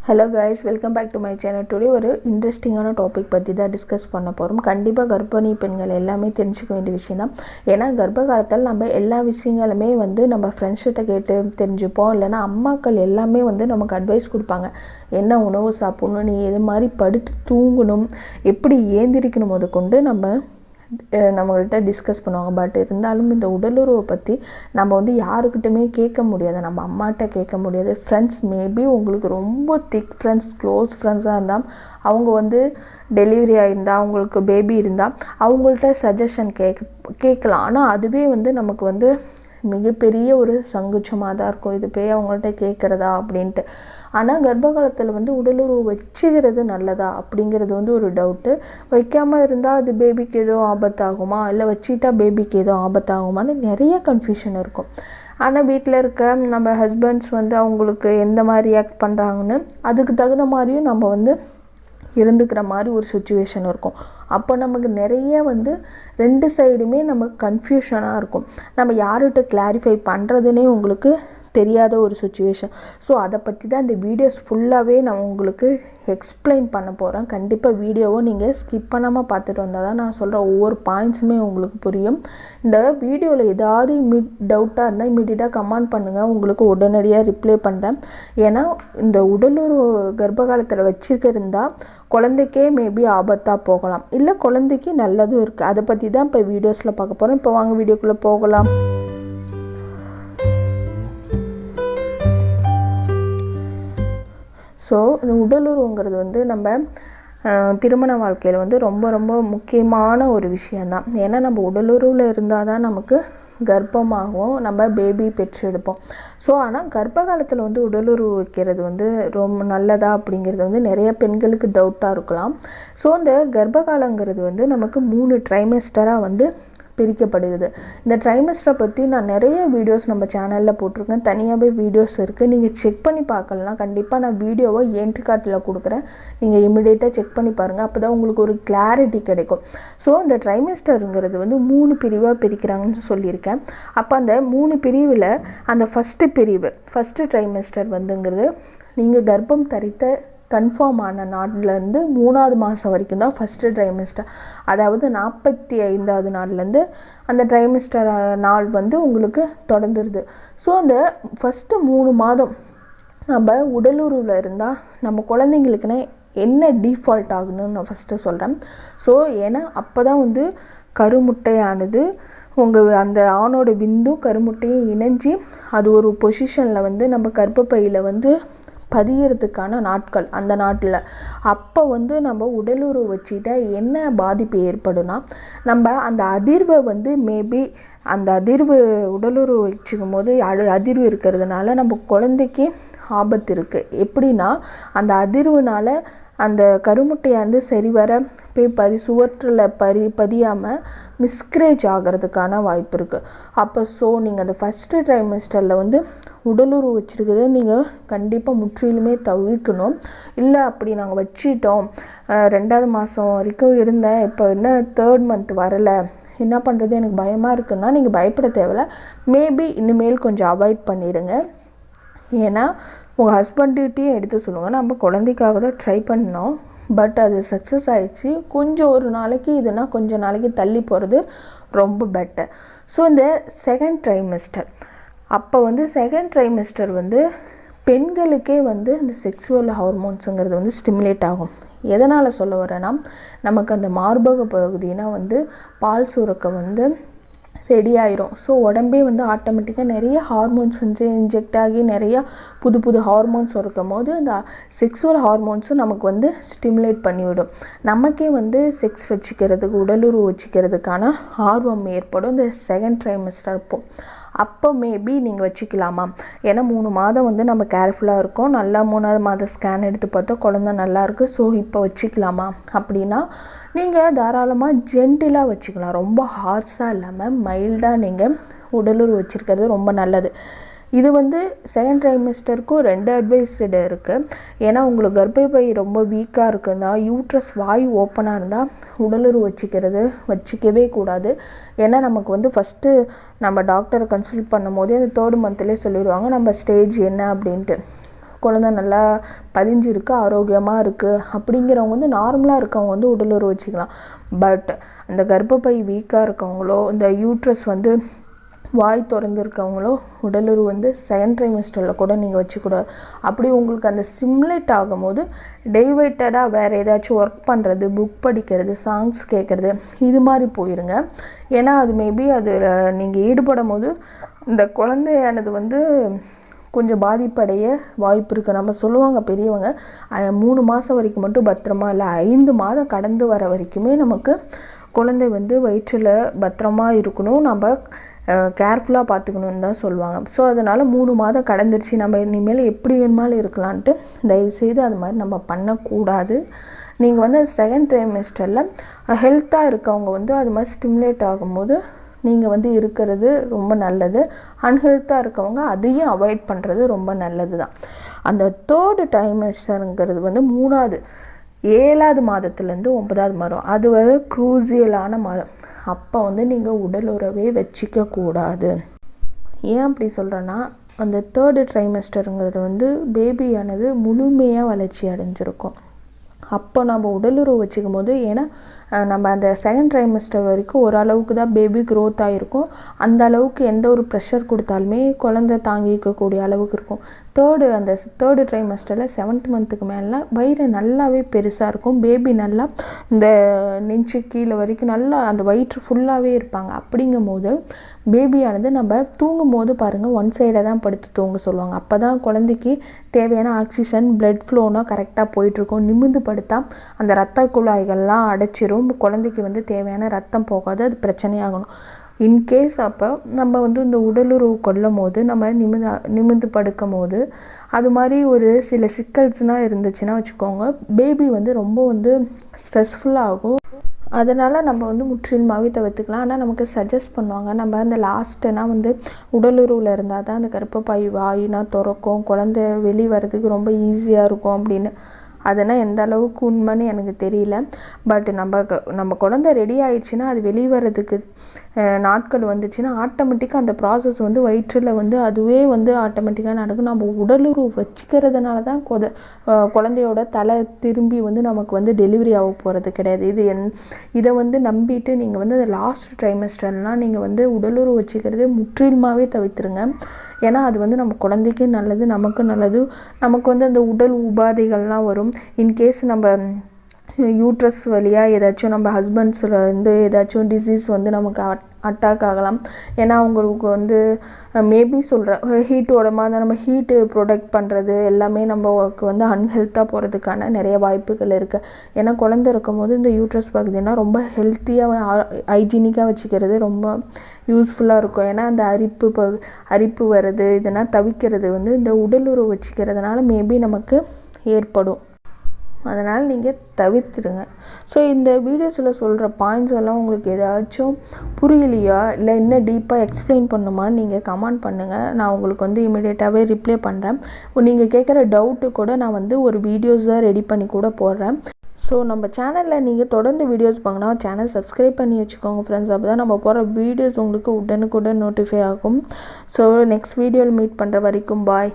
Hello guys, welcome back to my channel. Today ஒரு இன்ட்ரெஸ்டிங்கான topic பற்றி தான் டிஸ்கஸ் பண்ண போகிறோம். கண்டிப்பாக கர்ப்பிணி பெண்கள் எல்லாமே தெரிஞ்சுக்க வேண்டிய விஷயம் தான். ஏன்னா கர்ப்ப காலத்தில் நம்ம எல்லா விஷயங்களுமே நம்ம ஃப்ரெண்ட்ஸ்கிட்ட கேட்டு தெரிஞ்சுப்போம். இல்லைனா அம்மாக்கள் எல்லாமே நமக்கு அட்வைஸ் கொடுப்பாங்க. என்ன உணவு சாப்பிட்ணும், நீ எது மாதிரி படுத்து தூங்கணும், எப்படி ஏந்திரிக்கணும் கொண்டு நம்மள்கிட்ட டிஸ்கஸ் பண்ணுவாங்க. பட் இருந்தாலும் இந்த உடலுறவை பற்றி நம்ம யாருக்கிட்டுமே கேட்க முடியாது. நம்ம அம்மாட்ட கேட்க முடியாது. ஃப்ரெண்ட்ஸ் மேபி உங்களுக்கு ரொம்ப திக் ஃப்ரெண்ட்ஸ், க்ளோஸ் ஃப்ரெண்ட்ஸாக இருந்தால் அவங்க டெலிவரி ஆகிருந்தால், அவங்களுக்கு பேபி இருந்தால் அவங்கள்ட்ட சஜஷன் கேட்கலாம். ஆனால் அதுவே நமக்கு மிகப்பெரிய ஒரு சங்குச்சமாக தான் இருக்கும். இது போய் அவங்கள்ட்ட கேட்குறதா அப்படின்ட்டு. ஆனால் கர்ப்ப காலத்தில் உடலுறவு வச்சுக்கிறது நல்லதா அப்படிங்கிறது ஒரு டவுட்டு. வைக்காமல் இருந்தால் அது பேபிக்கு ஏதோ ஆபத்தாகுமா, இல்லை வச்சுக்கிட்டா பேபிக்கு ஏதோ ஆபத்தாகுமான்னு நிறைய கன்ஃபியூஷன் இருக்கும். ஆனால் வீட்டில் இருக்க நம்ம ஹஸ்பண்ட்ஸ் அவங்களுக்கு எந்த மாதிரி ரியாக்ட் பண்ணுறாங்கன்னு அதுக்கு தகுந்த மாதிரியும் நம்ம இருந்துக்கிற மாதிரி ஒரு சுச்சுவேஷன் இருக்கும். அப்போ நமக்கு நிறைய ரெண்டு சைடுமே நமக்கு கன்ஃபியூஷனாக இருக்கும். நம்ம யார்கிட்ட கிளாரிஃபை பண்ணுறதுனே உங்களுக்கு தெரியாத ஒரு சுச்சுவேஷன். ஸோ அதை பற்றி தான் இந்த வீடியோஸ் ஃபுல்லாகவே நான் உங்களுக்கு எக்ஸ்பிளைன் பண்ண போகிறேன். கண்டிப்பாக வீடியோவை நீங்கள் ஸ்கிப் பண்ணாமல் பார்த்துட்டு வந்தால் தான் நான் சொல்கிற ஒவ்வொரு பாயிண்ட்ஸுமே உங்களுக்கு புரியும். இந்த வீடியோவில் ஏதாவது டவுட்டாக இருந்தால் இமீடியட்டாக கமெண்ட் பண்ணுங்கள், உங்களுக்கு உடனடியாக ரிப்ளை பண்ணுறேன். ஏன்னா இந்த உடலுறவு கர்ப்ப காலத்தில் வச்சுருந்தால் குழந்தைக்கே மேபி ஆபத்தாக போகலாம், இல்லை குழந்தைக்கு நல்லதும் இருக்குது. அதை பற்றி தான் இப்போ வீடியோஸில் பார்க்க போகிறோம். இப்போ வாங்க வீடியோக்குள்ளே போகலாம். ஸோ இந்த உடலுறவுங்கிறது நம்ம திருமண வாழ்க்கையில் ரொம்ப ரொம்ப முக்கியமான ஒரு விஷயந்தான். ஏன்னா நம்ம உடலுறவில் இருந்தால் தான் நமக்கு கர்ப்பமாகவும் நம்ம பேபி பெற்றெடுப்போம். ஸோ ஆனால் கர்ப்ப காலத்தில் உடலுறவு வைக்கிறது ரொம்ப நல்லதா அப்படிங்கிறது நிறைய பெண்களுக்கு டவுட்டாக இருக்கலாம். ஸோ இந்த கர்ப்ப காலங்கிறது நமக்கு 3 ட்ரைமெஸ்டராக பிரிக்கப்படுகிறது. இந்த ட்ரைமெஸ்டரை பற்றி நான் நிறைய வீடியோஸ் நம்ம சேனலில் போட்டிருக்கேன். தனியாகவே வீடியோஸ் இருக்குது. நீங்கள் செக் பண்ணி பார்க்கலாம். கண்டிப்பாக நான் வீடியோவை என்ட்ரி கார்டில் கொடுக்குறேன். நீங்கள் இமிடியேட்டாக செக் பண்ணி பாருங்கள். அப்போ தான் உங்களுக்கு ஒரு கிளாரிட்டி கிடைக்கும். ஸோ இந்த ட்ரைமெஸ்டருங்கிறது 3 பிரிவாக பிரிக்கிறாங்கன்னு சொல்லியிருக்கேன். அப்போ அந்த 3 பிரிவில் அந்த ஃபஸ்ட்டு ட்ரைமெஸ்டர் நீங்கள் கர்ப்பம் தரித்த கன்ஃபார்ம் ஆன நாள்லேருந்து 3ஆவது மாதம் வரைக்கும் தான் ஃபஸ்ட்டு ட்ரைமெஸ்டர். அதாவது 45ஆவது நாள்லேருந்து அந்த ட்ரைமெஸ்டர் நாள் உங்களுக்கு தொடர்ந்துருது. ஸோ அந்த ஃபஸ்ட்டு 3 மாதம் நம்ம உடலுறவில் இருந்தால் நம்ம குழந்தைங்களுக்குன்னு என்ன டிஃபால்ட் ஆகுன்னு நான் ஃபஸ்ட்டு சொல்கிறேன். ஸோ ஏன்னா அப்போ தான் கருமுட்டையானது அந்த ஆணோட விந்தும் கருமுட்டையும் இணைஞ்சி அது ஒரு பொசிஷனில் நம்ம கர்ப்பப்பையில் பதியறதுக்கான நாட்கள். அந்த நாட்டில் அப்போ நம்ம உடலுறவு வச்சுக்கிட்ட என்ன பாதிப்பு ஏற்படும்னா, நம்ம அந்த அதிர்வை மேபி அந்த அதிர்வு உடலுறவு வச்சுக்கும் போது அதிர்வு இருக்கிறதுனால நம்ம குழந்தைக்கு ஆபத்து இருக்குது. எப்படின்னா அந்த அதிர்வுனால அந்த கருமுட்டையாந்து சரிவர போய் சுவற்றில் பதியாமல் மிஸ்கரேஜ் ஆகிறதுக்கான வாய்ப்பு இருக்குது. அப்போ நீங்கள் அந்த ஃபஸ்ட்டு ட்ரைமெஸ்டரில் உடலுறவு வச்சுருக்கிறத நீங்கள் கண்டிப்பாக முற்றிலுமே தவிர்க்கணும். இல்லை அப்படி நாங்கள் வச்சிட்டோம், 2ஆவது மாதம் வரைக்கும் இருந்தேன், இப்போ என்ன 3rd மந்த் வரலை, என்ன பண்ணுறது எனக்கு பயமாக இருக்குன்னா நீங்கள் பயப்பட தேவையில்ல. மேபி இனிமேல் கொஞ்சம் அவாய்ட் பண்ணிவிடுங்க. ஏன்னா உங்கள் ஹஸ்பண்ட்கிட்டையும் எடுத்து சொல்லுங்கள், நம்ம குழந்தைக்காக தான் ட்ரை பண்ணோம், பட் அது சக்ஸஸ் ஆகிடுச்சு, கொஞ்சம் ஒரு நாளைக்கு இதுனா கொஞ்சம் நாளைக்கு தள்ளி போகிறது ரொம்ப பெட்டர். ஸோ இந்த செகண்ட் ட்ரைமெஸ்டர் அப்போ செகண்ட் ட்ரைமெஸ்டர் பெண்களுக்கே இந்த செக்ஸுவல் ஹார்மோன்ஸுங்கிறது ஸ்டிமுலேட் ஆகும். எதனால் சொல்ல வரேன்னா, நமக்கு அந்த மார்பக பகுதினா பால் சுரக்க ரெடி ஆயிரும். ஸோ உடம்பே ஆட்டோமேட்டிக்காக நிறைய ஹார்மோன்ஸ் இன்ஜெக்ட் ஆகி நிறையா புது புது ஹார்மோன்ஸ் இருக்கும் போது அந்த செக்ஸுவல் ஹார்மோன்ஸும் நமக்கு ஸ்டிமுலேட் பண்ணிவிடும். நமக்கே செக்ஸ் வச்சுக்கிறதுக்கு, உடலுறவு வச்சுக்கிறதுக்கான ஆர்வம் ஏற்படும் இந்த செகண்ட் ட்ரைமெஸ்டர். அப்போ மேபி நீங்கள் வச்சுக்கலாமா? ஏன்னா 3 மாதம் நம்ம கேர்ஃபுல்லாக இருக்கோம். நல்லா 3ஆவது மாதம் ஸ்கேன் எடுத்து பார்த்தா குழந்தை நல்லாயிருக்கு. ஸோ இப்போ வச்சுக்கலாமா அப்படின்னா நீங்கள் தாராளமாக ஜென்டிலாக வச்சுக்கலாம். ரொம்ப ஹார்ஸாக இல்லாமல் மைல்டாக நீங்கள் உடலுறவு வச்சுருக்கிறது ரொம்ப நல்லது. இது செகண்ட் ட்ரைமெஸ்டருக்கும் 2 அட்வைஸ்டு இருக்குது. ஏன்னா உங்களுக்கு கர்ப்பப்பை ரொம்ப வீக்காக இருக்குன்னா, யூட்ரஸ் வாயு ஓப்பனாக இருந்தால் உடலுறவு வச்சுக்கவே கூடாது. ஏன்னா நமக்கு ஃபஸ்ட்டு நம்ம டாக்டரை கன்சல்ட் பண்ணும் போதே அந்த 3rd மந்த்லேயே சொல்லிடுவாங்க நம்ம ஸ்டேஜ் என்ன அப்படின்ட்டு. குழந்தை நல்லா பதிஞ்சிருக்கு, ஆரோக்கியமாக இருக்குது அப்படிங்கிறவங்க வந்து நார்மலாக இருக்கவங்க வந்து உடலுறவு வச்சுக்கலாம். பட் அந்த கர்ப்பப்பை வீக்காக இருக்கவங்களோ, இந்த யூட்ரஸ் வந்து வாய் திறந்துருக்கவங்களோ உடலுறவு வந்து செகண்ட் ட்ரைமெஸ்டரில் கூட நீங்கள் வச்சுக்கூடாது. அப்படி உங்களுக்கு அந்த சிமுலேட் ஆகும்போது டைவர்ட்டடாக வேறு ஏதாச்சும் ஒர்க் பண்ணுறது, புக் படிக்கிறது, சாங்ஸ் கேட்குறது இது மாதிரி போயிருங்க. ஏன்னா அது மேபி அதில் நீங்கள் ஈடுபடும் போது இந்த குழந்தையானது வந்து கொஞ்சம் பாதிப்படைய வாய்ப்பு இருக்குது. நம்ம சொல்லுவாங்க பெரியவங்க 3 மாதம் வரைக்கும் மட்டும் பத்திரமா, இல்லை 5 மாதம் கடந்து வர வரைக்குமே நமக்கு குழந்தை வந்து வயிற்றில் பத்திரமா இருக்கணும், நம்ம கேர்ஃபுல்லாக பார்த்துக்கணுன்னு தான் சொல்லுவாங்க. ஸோ அதனால் 3 மாதம் கடந்துருச்சு, நம்ம இனிமேல் எப்படி வேணுமாலும் இருக்கலான்ட்டு தயவுசெய்து அது மாதிரி நம்ம பண்ணக்கூடாது. நீங்கள் வந்து செகண்ட் ட்ரைமெஸ்டரில் ஹெல்த்தாக இருக்கவங்க வந்து அது மாதிரி ஸ்டிமுலேட் ஆகும்போது நீங்கள் வந்து இருக்கிறது ரொம்ப நல்லது. அன்ஹெல்த்தாக இருக்கவங்க அதையும் அவாய்ட் பண்ணுறது ரொம்ப நல்லது தான். அந்த 3rd ட்ரைமெஸ்டருங்கிறது வந்து 7வது மாதத்துலேருந்து 9வது மாதம், அது வந்து க்ரூசியலான மாதம். அப்போ வந்து நீங்கள் உடல் உறவே வச்சிக்க கூடாது. ஏன் அப்படி சொல்கிறேன்னா, அந்த 3rd ட்ரைமெஸ்டருங்கிறது வந்து பேபியானது முழுமையாக வளர்ச்சி அடைஞ்சிருக்கும். அப்போ நம்ம உடலுறவு வச்சுக்கும் போது, ஏன்னா நம்ம அந்த செகண்ட் ட்ரைமெஸ்டர் வரைக்கும் ஓரளவுக்கு தான் பேபி க்ரோத் ஆகிருக்கும். அந்த அளவுக்கு எந்த ஒரு ப்ரெஷர் கொடுத்தாலுமே குழந்தை தாங்கிக்கக்கூடிய அளவுக்கு இருக்கும். அந்த 3rd ட்ரைமெஸ்டரில் 7th மந்த்துக்கு மேலே வயிறு நல்லாவே பெருசாக இருக்கும். பேபி நல்லா இந்த நெஞ்சு கீழே வரைக்கும் நல்லா அந்த வயிற்று ஃபுல்லாகவே இருப்பாங்க. அப்படிங்கும் போது பேபியானது நம்ம தூங்கும் போது பாருங்கள், ஒன் சைடாக தான் படுத்து தூங்க சொல்லுவாங்க. அப்போ தான் குழந்தைக்கு தேவையான ஆக்சிஜன் பிளட் ஃப்ளோனா கரெக்டாக போயிட்டுருக்கும். நிமிர்ந்து படுத்தா அந்த ரத்த குழாய்கள்லாம் அடைச்சிரும், குழந்தைக்கு வந்து தேவையான ரத்தம் போகாது, அது பிரச்சனையாகணும். இன்கேஸ் அப்போ நம்ம வந்து இந்த உடலுறவு கொள்ளும் போது நம்ம நிமிர்ந்து படுக்கும் போது அது மாதிரி ஒரு சில சிக்கல்ஸ்னால் இருந்துச்சுன்னா வச்சுக்கோங்க, பேபி வந்து ரொம்ப வந்து ஸ்ட்ரெஸ்ஃபுல்லாகும். அதனால் நம்ம வந்து முற்றிலுமாகவே தவிர்த்துக்கலாம். ஆனால் நமக்கு சஜஸ்ட் பண்ணுவாங்க, நம்ம அந்த லாஸ்ட்டுனா வந்து உடலுறவில் இருந்தால் தான் அந்த கர்ப்பப்பை வாயினா திறக்கும், குழந்தை வெளியே வர்றதுக்கு ரொம்ப ஈஸியாக இருக்கும் அப்படின்னு. அதனால் எந்த அளவுக்கு உண்மைன்னு எனக்கு தெரியல. பட் நம்ம குழந்தை ரெடி ஆயிடுச்சுன்னா அது வெளியே வர்றதுக்கு நாட்கள் வந்துச்சுன்னா ஆட்டோமேட்டிக்காக அந்த ப்ராசஸ் வந்து வயிற்றில் வந்து அதுவே வந்து ஆட்டோமேட்டிக்காக நடக்கும். நம்ம உடலுறவு வச்சுக்கிறதுனால தான் குழந்தையோட தலை திரும்பி வந்து நமக்கு வந்து டெலிவரி ஆக போகிறது கிடையாது. இதை வந்து நம்பிட்டு நீங்கள் வந்து அந்த லாஸ்ட் ட்ரைமெஸ்டர்லாம் நீங்கள் வந்து உடலுறவு வச்சுக்கிறதே முற்றிலுமாகவே தவிர்த்துருங்க. ஏன்னா அது வந்து நம்ம குழந்தைக்கு நல்லது, நமக்கு நல்லது. நமக்கு வந்து அந்த உடல் உபாதைகள்லாம் வரும். இன்கேஸ் நம்ம யூட்ரஸ் வழியாக ஏதாச்சும் நம்ம ஹஸ்பண்ட்ஸில் வந்து ஏதாச்சும் டிசீஸ் வந்து நமக்கு அட்டாக் ஆகலாம். ஏன்னா அவங்களுக்கு வந்து மேபி சொல்கிறேன், ஹீட்டோட மாதிரி நம்ம ஹீட்டு ப்ரொடெக்ட் பண்ணுறது எல்லாமே நமக்கு வந்து அன்ஹெல்த்தாக போகிறதுக்கான நிறைய வாய்ப்புகள் இருக்குது. ஏன்னா குழந்தை இருக்கும் போது இந்த யூட்ரஸ் பகுதினா ரொம்ப ஹெல்த்தியாக ஹைஜீனிக்காக வச்சுக்கிறது ரொம்ப யூஸ்ஃபுல்லாக இருக்கும். ஏன்னா அந்த அரிப்பு வர்றது இதெல்லாம் தவிக்கிறது வந்து இந்த உடலுறவு வச்சுக்கிறதுனால மேபி நமக்கு ஏற்படும். அதனால் நீங்கள் தவிர்த்துடுங்க. ஸோ இந்த வீடியோஸில் சொல்கிற பாயிண்ட்ஸ் எல்லாம் உங்களுக்கு ஏதாச்சும் புரியலையா, இல்லை இன்னும் டீப்பாக எக்ஸ்பிளைன் பண்ணுமான்னு நீங்கள் கமெண்ட் பண்ணுங்கள். நான் உங்களுக்கு வந்து இமீடியட்டாகவே ரிப்ளை பண்ணுறேன். நீங்கள் கேட்குற டவுட்டு கூட நான் வந்து ஒரு வீடியோஸாக ரெடி பண்ணி கூட போடுறேன். ஸோ நம்ம சேனலில் நீங்கள் தொடர்ந்து வீடியோஸ் பார்க்கணும்னா சேனல் சப்ஸ்கிரைப் பண்ணி வச்சுக்கோங்க ஃப்ரெண்ட்ஸ். அப்போ தான் நம்ம போகிற வீடியோஸ் உங்களுக்கு உடனுக்குடன் நோட்டிஃபை ஆகும். ஸோ நெக்ஸ்ட் வீடியோவில் மீட் பண்ணுற வரைக்கும் பாய்.